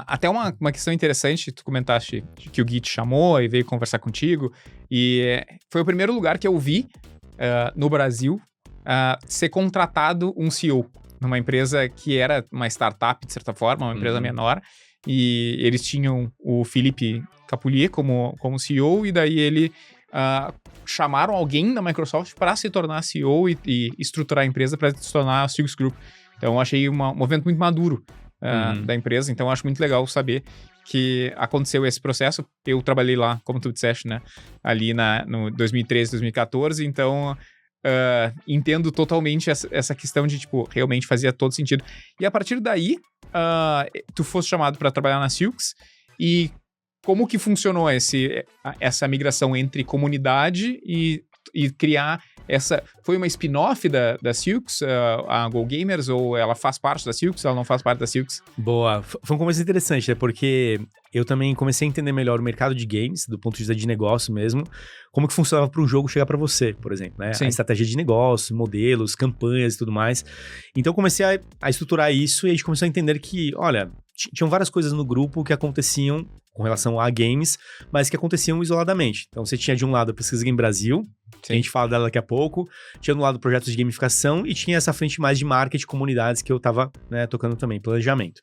Até uma questão interessante, tu comentaste que o Gui te chamou e veio conversar contigo, e foi o primeiro lugar que eu vi no Brasil ser contratado um CEO numa empresa que era uma startup, de certa forma, uma empresa menor, e eles tinham o Philippe Capulier como CEO, e daí ele chamaram alguém da Microsoft para se tornar CEO e estruturar a empresa para se tornar a Silks Group. Então, eu achei um movimento muito maduro da empresa, então eu acho muito legal saber que aconteceu esse processo. Eu trabalhei lá, como tu disseste, né, ali no 2013, 2014, então entendo totalmente essa questão de, tipo, realmente fazia todo sentido. E a partir daí, tu foste chamado para trabalhar na Silks, e como que funcionou essa migração entre comunidade e criar essa... Foi uma spin-off da Silks, a Go Gamers, ou ela faz parte da Silks, ela não faz parte da Silks? Boa. Foi um começo interessante, né? Porque eu também comecei a entender melhor o mercado de games, do ponto de vista de negócio mesmo, como que funcionava para um jogo chegar para você, por exemplo, né? Sim. A estratégia de negócio, modelos, campanhas e tudo mais. Então eu comecei a estruturar isso e a gente começou a entender que, olha, tinham várias coisas no grupo que aconteciam com relação a games, mas que aconteciam isoladamente. Então você tinha de um lado a Pesquisa Game Brasil, que a gente fala dela daqui a pouco, tinha do lado projetos de gamificação e tinha essa frente mais de marketing, comunidades que eu tava, né, tocando também, planejamento.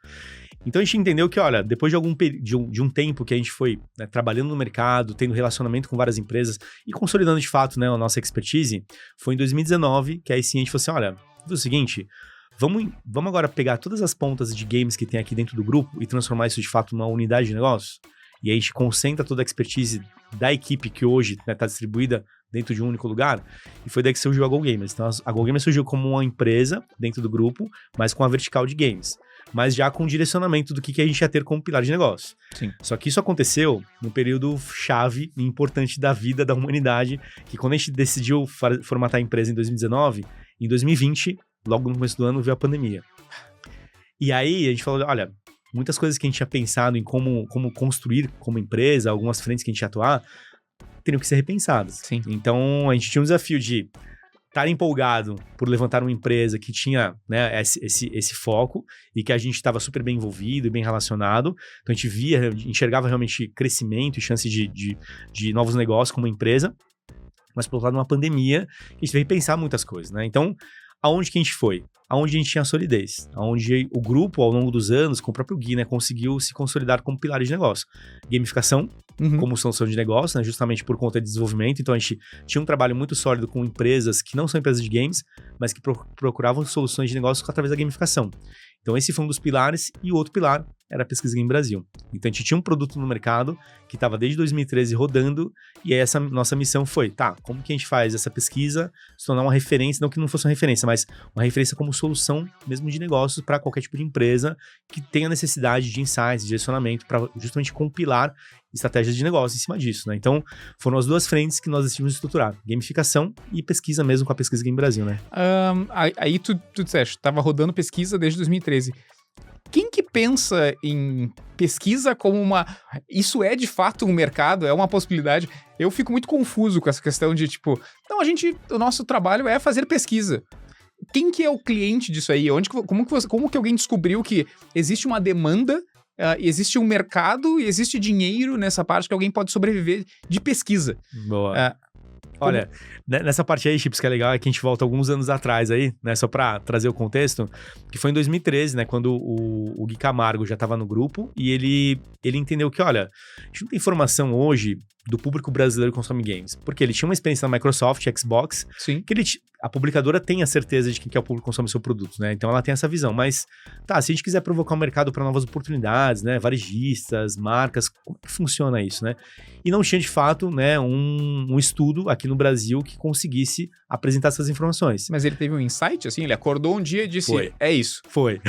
Então a gente entendeu que, olha, depois de um tempo que a gente foi, né, trabalhando no mercado, tendo relacionamento com várias empresas e consolidando de fato, né, a nossa expertise, foi em 2019 que aí sim a gente falou assim, olha, é o seguinte, vamos agora pegar todas as pontas de games que tem aqui dentro do grupo e transformar isso de fato numa unidade de negócio? E aí a gente concentra toda a expertise da equipe que hoje está distribuída dentro de um único lugar, e foi daí que surgiu a Go Gamers. Então a Go Gamers surgiu como uma empresa dentro do grupo, mas com a vertical de games, mas já com direcionamento do que a gente ia ter como pilar de negócio. Sim. Só que isso aconteceu num período chave e importante da vida da humanidade, que quando a gente decidiu formatar a empresa em 2019, em 2020, logo no começo do ano, veio a pandemia. E aí a gente falou, olha, muitas coisas que a gente tinha pensado em como construir como empresa, algumas frentes que a gente ia atuar, teriam que ser repensadas. Sim. Então, a gente tinha um desafio de estar empolgado por levantar uma empresa que tinha, né, esse foco e que a gente estava super bem envolvido e bem relacionado. Então, a gente enxergava realmente crescimento e chance de novos negócios como empresa. Mas, por outro lado, uma pandemia, a gente veio pensar muitas coisas, né? Então, aonde que a gente foi? Aonde a gente tinha solidez, aonde o grupo, ao longo dos anos, com o próprio Gui, né, conseguiu se consolidar como pilar de negócio. Gamificação, como solução de negócio, né, justamente por conta de desenvolvimento. Então, a gente tinha um trabalho muito sólido com empresas que não são empresas de games, mas que procuravam soluções de negócio através da gamificação. Então, esse foi um dos pilares, e o outro pilar era a Pesquisa Game Brasil. Então, a gente tinha um produto no mercado que estava desde 2013 rodando, e aí essa nossa missão foi, como que a gente faz essa pesquisa se tornar uma referência, não que não fosse uma referência, mas uma referência como solução mesmo de negócios para qualquer tipo de empresa que tenha necessidade de insights, de direcionamento, para justamente compilar estratégias de negócio em cima disso, né? Então, foram as duas frentes que nós decidimos estruturar, gamificação e pesquisa mesmo com a Pesquisa Game Brasil, né? Aí tu disseste, tava rodando pesquisa desde 2013. Quem que pensa em pesquisa como isso é de fato um mercado, é uma possibilidade? Eu fico muito confuso com essa questão de, tipo, não, o nosso trabalho é fazer pesquisa. Quem que é o cliente disso aí? Como que alguém descobriu que existe uma demanda, existe um mercado e existe dinheiro nessa parte que alguém pode sobreviver de pesquisa? Boa. Olha, nessa parte aí, Chips, que é legal, é que a gente volta alguns anos atrás aí, né, só pra trazer o contexto, que foi em 2013, né, quando o Gui Camargo já tava no grupo, e ele entendeu que, olha, a gente não tem informação hoje do público brasileiro que consome games, porque ele tinha uma experiência na Microsoft, Xbox, Sim. que a publicadora tem a certeza de que é o público que consome seu produto, né, então ela tem essa visão, mas, se a gente quiser provocar o mercado para novas oportunidades, né, varejistas, marcas, como que funciona isso, né, e não tinha, de fato, né, um estudo aqui no Brasil que conseguisse apresentar essas informações. Mas ele teve um insight, assim? Ele acordou um dia e disse, é isso. Foi.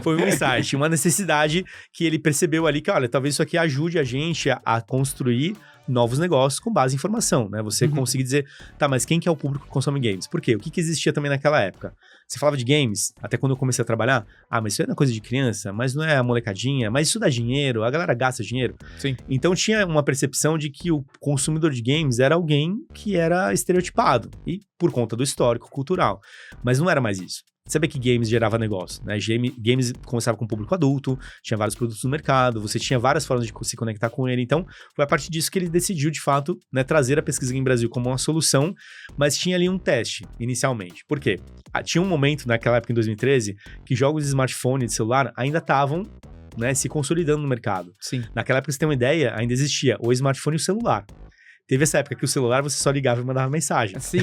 Foi um insight, uma necessidade que ele percebeu ali que, olha, talvez isso aqui ajude a gente a construir novos negócios com base em informação, né? Você conseguir dizer, mas quem que é o público que consome games? Por quê? O que existia também naquela época? Você falava de games, até quando eu comecei a trabalhar, mas isso é uma coisa de criança, mas não é a molecadinha, mas isso dá dinheiro, a galera gasta dinheiro. Sim. Então tinha uma percepção de que o consumidor de games era alguém que era estereotipado, e por conta do histórico cultural. Mas não era mais isso. sabia que games gerava negócio, né? Games começava com o público adulto, tinha vários produtos no mercado, você tinha várias formas de se conectar com ele. Então, foi a partir disso que ele decidiu, de fato, né, trazer a pesquisa Game Brasil como uma solução, mas tinha ali um teste, inicialmente. Por quê? Tinha um momento, naquela época, em 2013, que jogos de smartphone e de celular ainda estavam, né, se consolidando no mercado. Sim. Naquela época, você tem uma ideia, ainda existia o smartphone e o celular. Teve essa época que o celular você só ligava e mandava mensagem. Sim.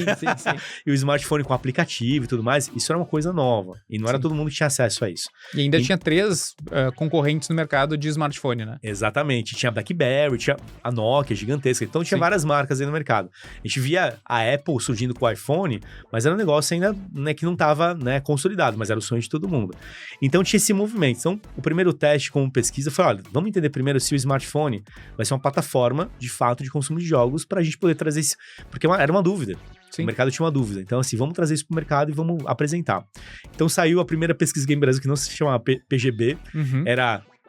E o smartphone com aplicativo e tudo mais, isso era uma coisa nova. E não era todo mundo que tinha acesso a isso. E ainda tinha 3 concorrentes no mercado de smartphone, né? Exatamente. Tinha a BlackBerry, tinha a Nokia gigantesca. Então tinha várias marcas aí no mercado. A gente via a Apple surgindo com o iPhone, mas era um negócio ainda, né, que não estava, né, consolidado, mas era o sonho de todo mundo. Então tinha esse movimento. Então o primeiro teste como pesquisa foi, olha, vamos entender primeiro se o smartphone vai ser uma plataforma, de fato, de consumo de jogos para a gente poder trazer isso, porque era uma dúvida. Sim. O mercado tinha uma dúvida. Então, assim, vamos trazer isso para o mercado e vamos apresentar. Então, saiu a primeira pesquisa Game Brasil, que não se chamava PGB,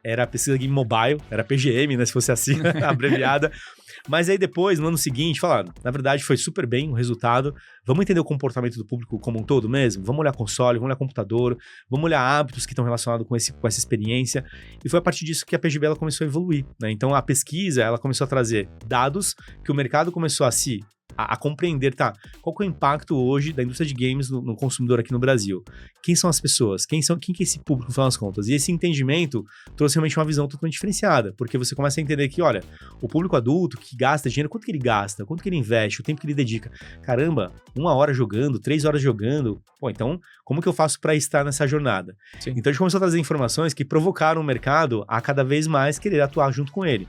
era a pesquisa Game Mobile, era PGM, né, se fosse assim, abreviada. Mas aí depois, no ano seguinte, falaram, na verdade foi super bem o resultado, vamos entender o comportamento do público como um todo mesmo? Vamos olhar console, vamos olhar computador, vamos olhar hábitos que estão relacionados com essa experiência. E foi a partir disso que a PGB ela começou a evoluir, né? Então a pesquisa, ela começou a trazer dados que o mercado começou a compreender, tá, qual que é o impacto hoje da indústria de games no consumidor aqui no Brasil? Quem são as pessoas? Quem que é esse público, no final das contas? E esse entendimento trouxe realmente uma visão totalmente diferenciada, porque você começa a entender que, olha, o público adulto que gasta dinheiro, quanto que ele gasta, quanto que ele investe, o tempo que ele dedica. Caramba, 1 hora jogando, 3 horas jogando, pô, então, como que eu faço para estar nessa jornada? Sim. Então a gente começou a trazer informações que provocaram o mercado a cada vez mais querer atuar junto com ele.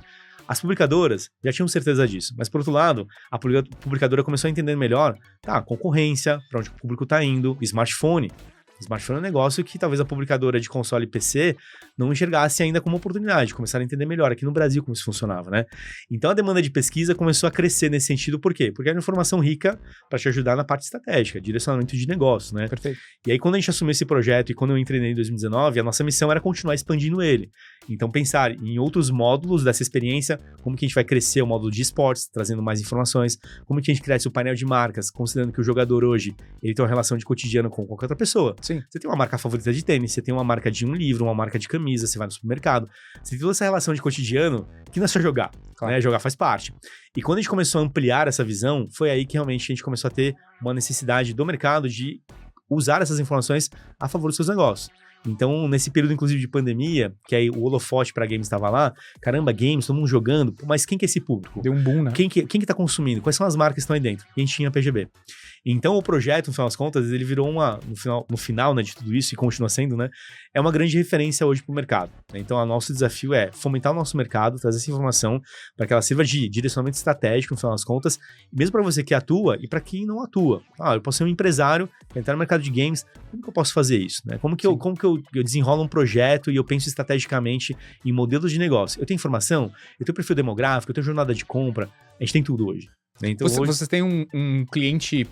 As publicadoras já tinham certeza disso, mas por outro lado, a publicadora começou a entender melhor, tá, concorrência, para onde o público está indo, smartphone. Smartphone é um negócio que talvez a publicadora de console e PC não enxergasse ainda como oportunidade, começaram a entender melhor aqui no Brasil como isso funcionava, né? Então a demanda de pesquisa começou a crescer nesse sentido, por quê? Porque era informação rica para te ajudar na parte estratégica, direcionamento de negócios, né? Perfeito. E aí quando a gente assumiu esse projeto e quando eu entrei em 2019, a nossa missão era continuar expandindo ele. Então pensar em outros módulos dessa experiência, como que a gente vai crescer o módulo de esportes, trazendo mais informações, como que a gente cresce o painel de marcas, considerando que o jogador hoje, ele tem uma relação de cotidiano com qualquer outra pessoa. Sim. Você tem uma marca favorita de tênis, você tem uma marca de um livro, uma marca de camisa, você vai no supermercado. Você tem toda essa relação de cotidiano que não é só jogar, claro, né? Jogar faz parte. E quando a gente começou a ampliar essa visão, foi aí que realmente a gente começou a ter uma necessidade do mercado de usar essas informações a favor dos seus negócios. Então, nesse período, inclusive, de pandemia, que aí o holofote para games estava lá, caramba, games, todo mundo jogando, mas quem que é esse público? Deu um boom, né? Quem que tá consumindo? Quais são as marcas que estão aí dentro? E a gente tinha PGB. Então, o projeto, no final das contas, ele virou no final, né, de tudo isso, e continua sendo, né, é uma grande referência hoje para o mercado. Então, o nosso desafio é fomentar o nosso mercado, trazer essa informação para que ela sirva de direcionamento estratégico, no final das contas, mesmo para você que atua e para quem não atua. Eu posso ser um empresário, entrar no mercado de games, como que eu posso fazer isso? Né? Como que eu desenrolo um projeto e eu penso estrategicamente em modelos de negócio? Eu tenho informação, eu tenho perfil demográfico, eu tenho jornada de compra, a gente tem tudo hoje. Então, Vocês têm um cliente,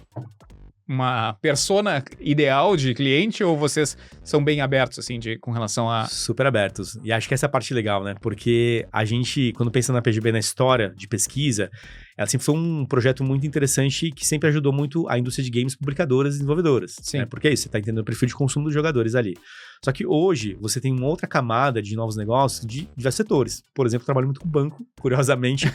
uma persona ideal de cliente, ou vocês são bem abertos, assim, com relação a... Super abertos. E acho que essa é a parte legal, né? Porque a gente, quando pensa na PGB, na história de pesquisa, ela sempre foi um projeto muito interessante que sempre ajudou muito a indústria de games, publicadoras e desenvolvedoras. Sim. Né? Porque é isso, você está entendendo o perfil de consumo dos jogadores ali. Só que hoje, você tem uma outra camada de novos negócios de diversos setores. Por exemplo, eu trabalho muito com banco, curiosamente,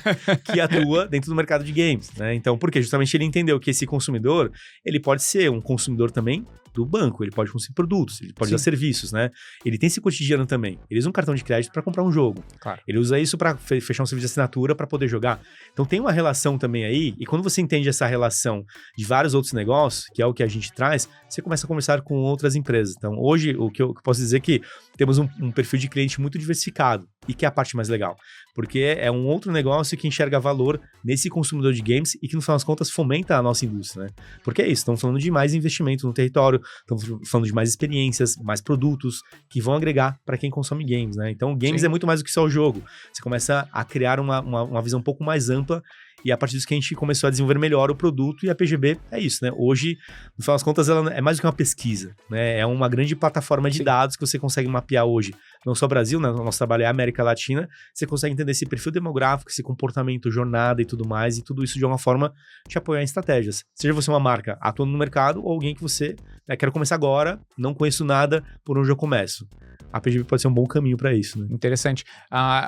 que atua dentro do mercado de games, né? Então, por quê? Justamente ele entendeu que esse consumidor, ele pode ser um consumidor também do banco, ele pode consumir produtos, ele pode dar serviços, né? Ele tem esse cotidiano também. Ele usa um cartão de crédito para comprar um jogo. Claro. Ele usa isso para fechar um serviço de assinatura para poder jogar. Então tem uma relação também aí, e quando você entende essa relação de vários outros negócios, que é o que a gente traz, você começa a conversar com outras empresas. Então hoje, o que eu posso dizer é que temos um perfil de cliente muito diversificado, e que é a parte mais legal, porque é um outro negócio que enxerga valor nesse consumidor de games e que, no final das contas, fomenta a nossa indústria, né? Porque é isso, estamos falando de mais investimento no território, estamos falando de mais experiências, mais produtos que vão agregar para quem consome games, né? Então, games é muito mais do que só o jogo. Você começa a criar uma visão um pouco mais ampla e a partir disso que a gente começou a desenvolver melhor o produto, e a PGB é isso, né? Hoje, no final das contas, ela é mais do que uma pesquisa, né? É uma grande plataforma de Sim. dados que você consegue mapear hoje, não só Brasil, né? O nosso trabalho é América Latina, você consegue entender esse perfil demográfico, esse comportamento, jornada e tudo mais, e tudo isso de uma forma te apoiar em estratégias. Seja você uma marca atuando no mercado, ou alguém que você, quero começar agora, não conheço nada, por onde eu começo? A PGB pode ser um bom caminho para isso, né? Interessante.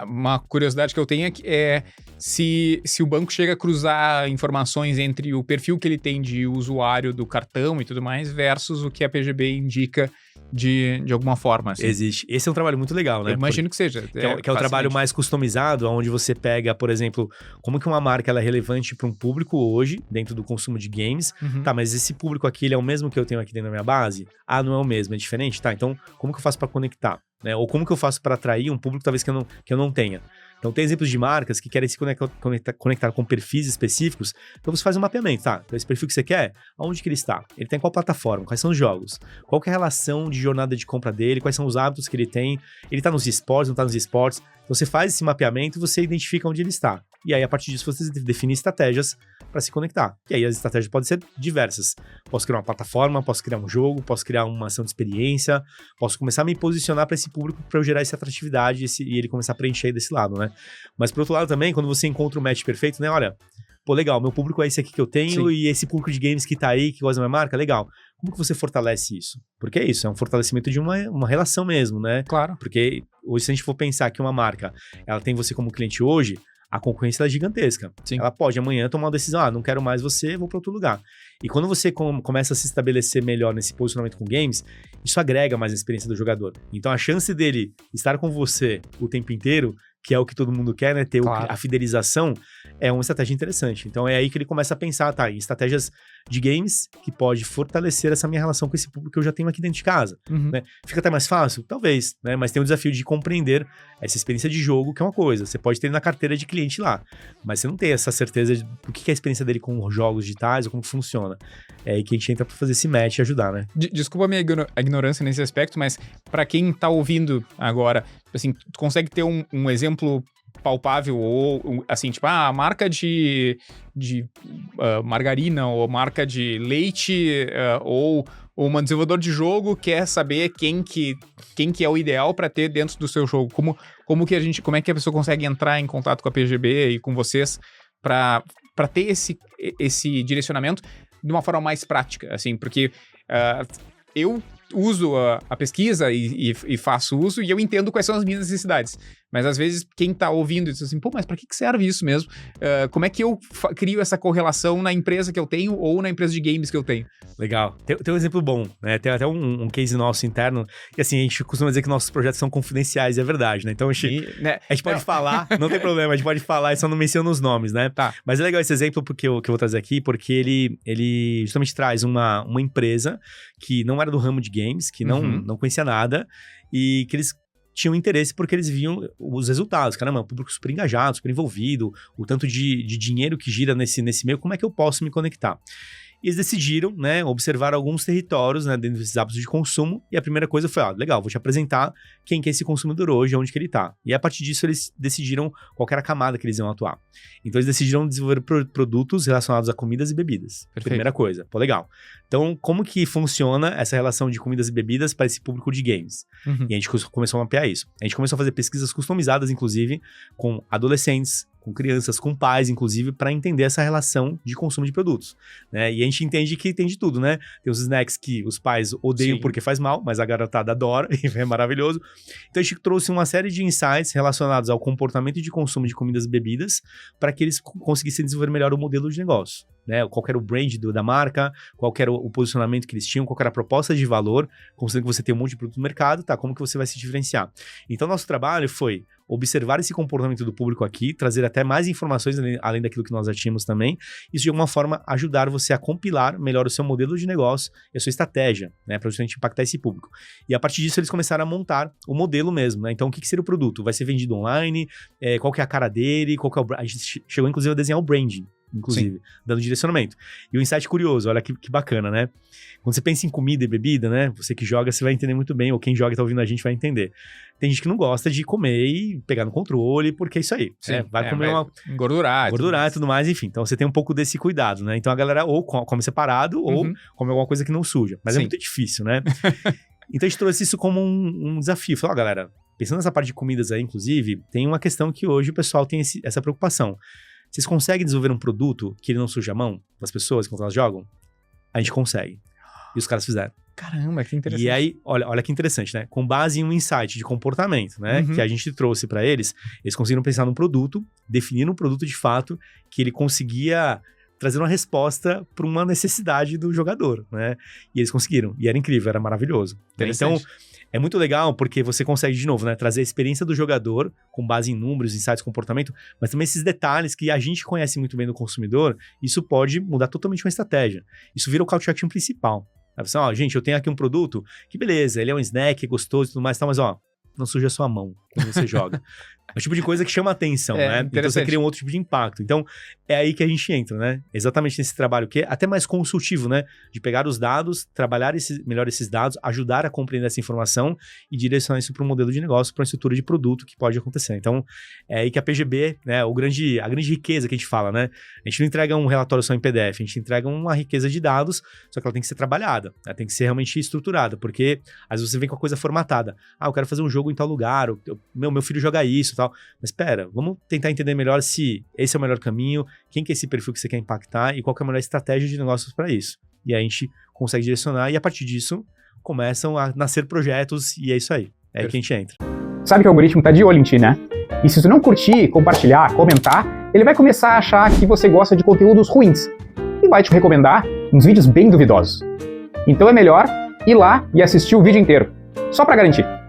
Uma curiosidade que eu tenho é se o banco chega a cruzar informações entre o perfil que ele tem de usuário do cartão e tudo mais versus o que a PGB indica de alguma forma. Assim. Existe. Esse é um trabalho muito legal, né? Eu imagino que seja. Que é o trabalho mais customizado, onde você pega, por exemplo, como que uma marca ela é relevante para um público hoje, dentro do consumo de games. Uhum. Tá, mas esse público aqui, ele é o mesmo que eu tenho aqui dentro da minha base? Ah, não é o mesmo, é diferente? Tá, então como que eu faço para conectar? Né? Ou como que eu faço para atrair um público talvez que eu não tenha? Então tem exemplos de marcas que querem se conectar com perfis específicos, então você faz um mapeamento, tá? Então esse perfil que você quer, aonde que ele está? Ele tá em qual plataforma? Quais são os jogos? Qual que é a relação de jornada de compra dele? Quais são os hábitos que ele tem? Ele tá nos esportes, não tá nos esportes? Então você faz esse mapeamento e você identifica onde ele está. E aí, a partir disso, você define estratégias para se conectar. E aí, as estratégias podem ser diversas. Posso criar uma plataforma, posso criar um jogo, posso criar uma ação de experiência, posso começar a me posicionar para esse público para eu gerar essa atratividade e ele começar a preencher desse lado, né? Mas, por outro lado, também, quando você encontra o match perfeito, né? Olha, pô, legal, meu público é esse aqui que eu tenho. Sim. E esse público de games que tá aí, que gosta da minha marca, legal. Como que você fortalece isso? Porque é isso, é um fortalecimento de uma relação mesmo, né? Claro. Porque hoje, se a gente for pensar que uma marca, ela tem você como cliente hoje, a concorrência é gigantesca. Sim. Ela pode amanhã tomar uma decisão, não quero mais você, vou para outro lugar. E quando você começa a se estabelecer melhor nesse posicionamento com games, isso agrega mais a experiência do jogador. Então a chance dele estar com você o tempo inteiro, que é o que todo mundo quer, né? Ter a fidelização, é uma estratégia interessante. Então é aí que ele começa a pensar, tá, em estratégias de games que pode fortalecer essa minha relação com esse público que eu já tenho aqui dentro de casa. Uhum. Né? Fica até mais fácil? Talvez, né? Mas tem o desafio de compreender essa experiência de jogo, que é uma coisa. Você pode ter na carteira de cliente lá, mas você não tem essa certeza do que é a experiência dele com jogos digitais ou como funciona. É aí que a gente entra pra fazer esse match e ajudar, né? Desculpa a minha ignorância nesse aspecto, mas pra quem tá ouvindo agora, assim, tu consegue ter um exemplo palpável ou, assim, tipo, a marca de margarina ou marca de leite ou um desenvolvedor de jogo quer saber quem que é o ideal para ter dentro do seu jogo. Como é que a pessoa consegue entrar em contato com a PGB e com vocês para ter esse direcionamento de uma forma mais prática, assim, porque eu uso a pesquisa e faço uso e eu entendo quais são as minhas necessidades. Mas às vezes quem tá ouvindo diz assim, pô, mas pra que serve isso mesmo? Como é que eu crio essa correlação na empresa que eu tenho ou na empresa de games que eu tenho? Legal. Tem um exemplo bom, né? Tem até um case nosso interno, e assim, a gente costuma dizer que nossos projetos são confidenciais, é verdade, né? Então a gente pode falar, não tem problema, a gente pode falar e só não menciona os nomes, né? Tá. Mas é legal esse exemplo que eu vou trazer aqui, porque ele justamente traz uma empresa que não era do ramo de games, que não conhecia nada, e que eles tinham interesse porque eles viam os resultados. Caramba, um público super engajado, super envolvido, o tanto de dinheiro que gira nesse meio, como é que eu posso me conectar? E eles decidiram, né, observar alguns territórios, né, dentro desses hábitos de consumo, e a primeira coisa foi, legal, vou te apresentar quem que é esse consumidor hoje, onde que ele tá. E a partir disso eles decidiram qual que era a camada que eles iam atuar. Então eles decidiram desenvolver produtos relacionados a comidas e bebidas. Perfeito. Primeira coisa, pô, legal. Então, como que funciona essa relação de comidas e bebidas para esse público de games? Uhum. E a gente começou a mapear isso. A gente começou a fazer pesquisas customizadas, inclusive, com adolescentes, com crianças, com pais, inclusive, para entender essa relação de consumo de produtos, né? E a gente entende que tem de tudo, né? Tem os snacks que os pais odeiam porque faz mal, mas a garotada adora e é maravilhoso. Então a gente trouxe uma série de insights relacionados ao comportamento de consumo de comidas e bebidas para que eles conseguissem desenvolver melhor o modelo de negócio, né? Qual era o brand da marca, qual era o posicionamento que eles tinham, qual era a proposta de valor, considerando que você tem um monte de produto no mercado, tá? Como que você vai se diferenciar? Então nosso trabalho foi observar esse comportamento do público aqui, trazer até mais informações além daquilo que nós já tínhamos também, isso de alguma forma ajudar você a compilar melhor o seu modelo de negócio e a sua estratégia, né, para justamente impactar esse público. E a partir disso eles começaram a montar o modelo mesmo, né? Então o que seria o produto? Vai ser vendido online? Qual que é a cara dele? A gente chegou inclusive a desenhar o branding. inclusive, dando direcionamento. E o insight curioso, olha que bacana, né? Quando você pensa em comida e bebida, né? Você que joga, você vai entender muito bem, ou quem joga e tá ouvindo a gente vai entender. Tem gente que não gosta de comer e pegar no controle, porque é isso aí. Sim, vai comer engordurar e tudo mais, enfim. Então você tem um pouco desse cuidado, né? Então a galera ou come separado, ou come alguma coisa que não suja. Mas é muito difícil, né? Então a gente trouxe isso como um desafio. Falou, galera, pensando nessa parte de comidas aí, inclusive, tem uma questão que hoje o pessoal tem essa preocupação. Vocês conseguem desenvolver um produto que ele não suja a mão das pessoas quando elas jogam? A gente consegue. E os caras fizeram. Caramba, que interessante. E aí, olha que interessante, né? Com base em um insight de comportamento, né? Que a gente trouxe para eles, eles conseguiram pensar num produto, definir um produto de fato que ele conseguia trazer uma resposta para uma necessidade do jogador, né? E eles conseguiram. E era incrível, era maravilhoso. Então, é muito legal porque você consegue, de novo, né? Trazer a experiência do jogador com base em números, insights, comportamento, mas também esses detalhes que a gente conhece muito bem do consumidor, isso pode mudar totalmente uma estratégia. Isso vira o call to action principal. Aí você, gente, eu tenho aqui um produto que beleza, ele é um snack, é gostoso e tudo mais, mas não suja a sua mão quando você joga. É o tipo de coisa que chama atenção, né? Então você cria um outro tipo de impacto. Então, é aí que a gente entra, né? Exatamente nesse trabalho que é até mais consultivo, né? De pegar os dados, trabalhar melhor esses dados, ajudar a compreender essa informação e direcionar isso para um modelo de negócio, para uma estrutura de produto que pode acontecer. Então, é aí que a PGB, né? A grande riqueza que a gente fala, né? A gente não entrega um relatório só em PDF, a gente entrega uma riqueza de dados, só que ela tem que ser trabalhada, ela tem que ser realmente estruturada, porque às vezes você vem com a coisa formatada. Eu quero fazer um jogo em tal lugar, meu filho joga isso, tal. Mas espera, vamos tentar entender melhor se esse é o melhor caminho, quem que é esse perfil que você quer impactar e qual que é a melhor estratégia de negócios para isso. E aí a gente consegue direcionar e a partir disso começam a nascer projetos e é isso aí. É aí que a gente entra. Sabe que o algoritmo tá de olho em ti, né? E se tu não curtir, compartilhar, comentar, ele vai começar a achar que você gosta de conteúdos ruins e vai te recomendar uns vídeos bem duvidosos. Então é melhor ir lá e assistir o vídeo inteiro, só para garantir.